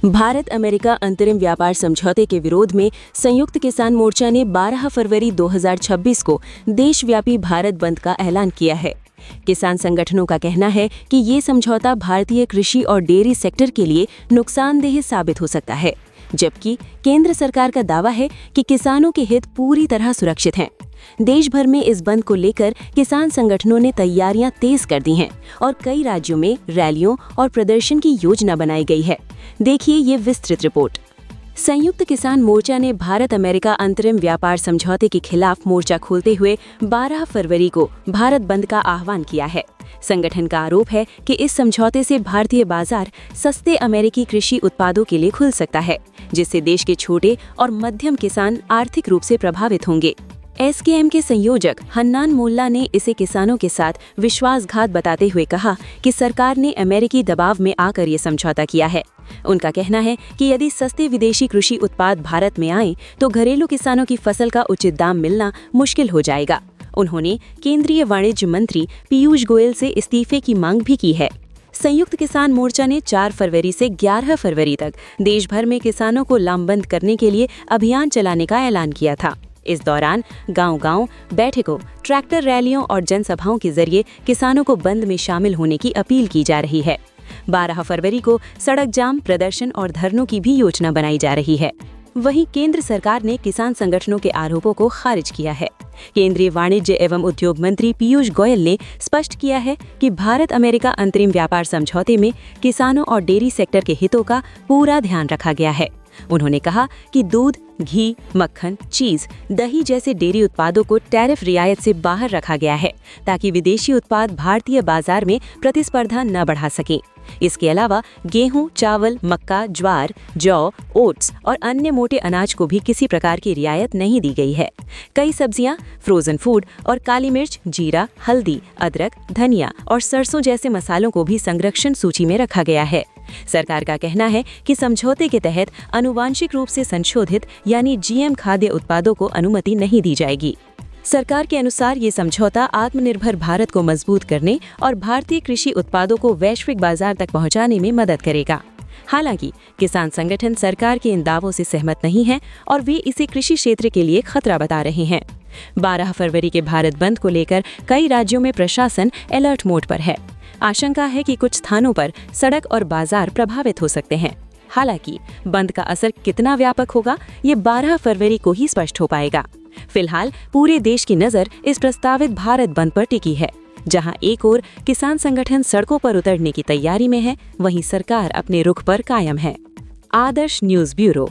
Bharat America अंतरिम व्यापार समझौते के विरोध में संयुक्त किसान मोर्चा ने 12 फरवरी 2026 को देशव्यापी भारत बंद का ऐलान किया है। किसान संगठनों का कहना है कि ये समझौता भारतीय कृषि और डेयरी सेक्टर के लिए नुकसानदेह साबित हो सकता है, जबकि केंद्र सरकार का दावा है कि किसानों के हित पूरी तरह सुरक्षित हैं। देश भर में इस बंद को लेकर किसान संगठनों ने तैयारियां तेज कर दी हैं और कई राज्यों में रैलियों और प्रदर्शन की योजना बनाई गई है। देखिए ये विस्तृत रिपोर्ट। संयुक्त किसान मोर्चा ने भारत अमेरिका अंतरिम व्यापार समझौते के खिलाफ मोर्चा खोलते हुए 12 फरवरी को भारत बंद का आह्वान किया है। संगठन का आरोप है कि इस समझौते से भारतीय बाजार सस्ते अमेरिकी कृषि उत्पादों के लिए खुल सकता है, जिससे देश के छोटे और मध्यम किसान आर्थिक रूप से प्रभावित होंगे। एसकेएम के संयोजक हन्नान मोल्ला ने इसे किसानों के साथ विश्वासघात बताते हुए कहा कि सरकार ने अमेरिकी दबाव में आकर ये समझौता किया है। उनका कहना है कि यदि सस्ते विदेशी कृषि उत्पाद भारत में आए तो घरेलू किसानों की फसल का उचित दाम मिलना मुश्किल हो जाएगा। उन्होंने केंद्रीय वाणिज्य मंत्री पीयूष गोयल से इस्तीफे की मांग भी की है। संयुक्त किसान मोर्चा ने 4 फरवरी से 11 फरवरी तक देश भर में किसानों को लामबंद करने के लिए अभियान चलाने का ऐलान किया था। इस दौरान गांव-गांव बैठकों, ट्रैक्टर रैलियों और जनसभाओं के जरिए किसानों को बंद में शामिल होने की अपील की जा रही है। 12 फरवरी को सड़क जाम, प्रदर्शन और धरनों की भी योजना बनाई जा रही है। वहीं केंद्र सरकार ने किसान संगठनों के आरोपों को खारिज किया है। केंद्रीय वाणिज्य एवं उद्योग मंत्री पीयूष गोयल ने स्पष्ट किया है कि भारत अमेरिका अंतरिम व्यापार समझौते में किसानों और डेयरी सेक्टर के हितों का पूरा ध्यान रखा गया है। उन्होंने कहा कि दूध, घी, मक्खन, चीज, दही जैसे डेयरी उत्पादों को टैरिफ रियायत से बाहर रखा गया है, ताकि विदेशी उत्पाद भारतीय बाजार में प्रतिस्पर्धा न बढ़ा सकें। इसके अलावा गेहूं, चावल, मक्का, ज्वार, जौ, ओट्स और अन्य मोटे अनाज को भी किसी प्रकार की रियायत नहीं दी गई है। कई सब्जियां, फ्रोजन फूड और काली मिर्च, जीरा, हल्दी, अदरक, धनिया और सरसों जैसे मसालों को भी संरक्षण सूची में रखा गया है। सरकार का कहना है कि समझौते के तहत आनुवांशिक रूप से संशोधित यानी जीएम खाद्य उत्पादों को अनुमति नहीं दी जाएगी। सरकार के अनुसार ये समझौता आत्मनिर्भर भारत को मजबूत करने और भारतीय कृषि उत्पादों को वैश्विक बाजार तक पहुंचाने में मदद करेगा। हालांकि किसान संगठन सरकार के इन दावों से सहमत नहीं हैं और वे इसे कृषि क्षेत्र के लिए खतरा बता रहे हैं। 12 फरवरी के भारत बंद को लेकर कई राज्यों में प्रशासन अलर्ट मोड पर है। आशंका है कि कुछ स्थानों पर सड़क और बाजार प्रभावित हो सकते हैं। हालांकि बंद का असर कितना व्यापक होगा, ये 12 फरवरी को ही स्पष्ट हो पाएगा। फिलहाल पूरे देश की नज़र इस प्रस्तावित भारत बंद पर टिकी है। जहां एक ओर किसान संगठन सड़कों पर उतरने की तैयारी में है, वहीं सरकार अपने रुख पर कायम है। आदर्श न्यूज़ ब्यूरो।